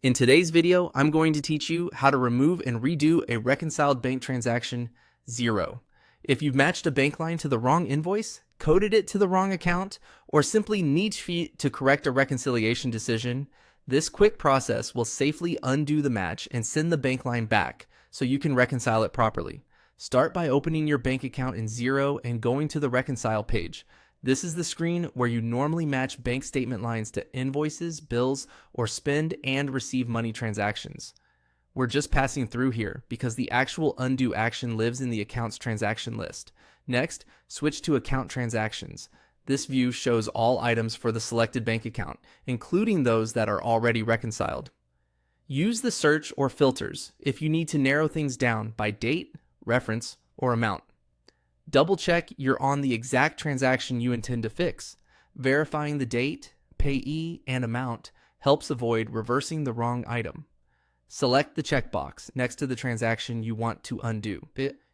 In today's video, I'm going to teach you how to remove and redo a reconciled bank transaction, Xero. If you've matched a bank line to the wrong invoice, coded it to the wrong account, or simply need to correct a reconciliation decision, this quick process will safely undo the match and send the bank line back so you can reconcile it properly. Start by opening your bank account in Xero and going to the reconcile page. This is the screen where you normally match bank statement lines to invoices, bills, or spend and receive money transactions. We're just passing through here because the actual undo action lives in the account's transaction list. Next, switch to account transactions. This view shows all items for the selected bank account, including those that are already reconciled. Use the search or filters if you need to narrow things down by date, reference, or amount. Double check you're on the exact transaction you intend to fix. Verifying the date, payee, and amount helps avoid reversing the wrong item. Select the checkbox next to the transaction you want to undo.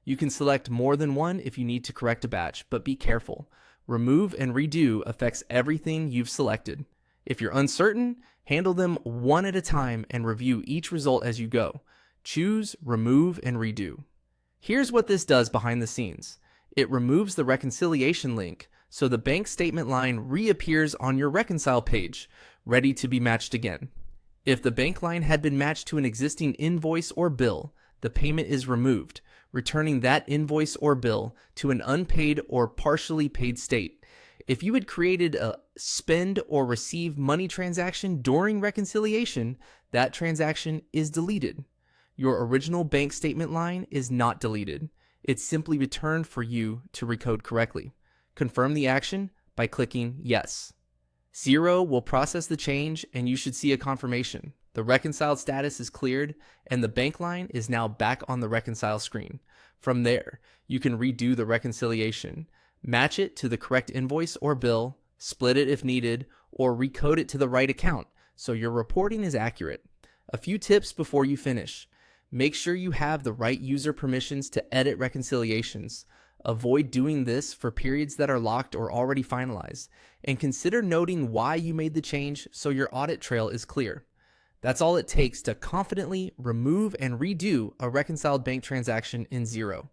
You can select more than one if you need to correct a batch, but be careful. Remove and redo affects everything you've selected. If you're uncertain, handle them one at a time and review each result as you go. Choose, remove, and redo. Here's what this does behind the scenes. It removes the reconciliation link, so the bank statement line reappears on your reconcile page, ready to be matched again. If the bank line had been matched to an existing invoice or bill, the payment is removed, returning that invoice or bill to an unpaid or partially paid state. If you had created a spend or receive money transaction during reconciliation, that transaction is deleted. Your original bank statement line is not deleted. It's simply returned for you to recode correctly. Confirm the action by clicking Yes. Xero will process the change and you should see a confirmation. The reconciled status is cleared and the bank line is now back on the reconcile screen. From there, you can redo the reconciliation, match it to the correct invoice or bill, split it if needed, or recode it to the right account so your reporting is accurate. A few tips before you finish. Make sure you have the right user permissions to edit reconciliations. Avoid doing this for periods that are locked or already finalized, and consider noting why you made the change so your audit trail is clear. That's all it takes to confidently remove and redo a reconciled bank transaction in Xero.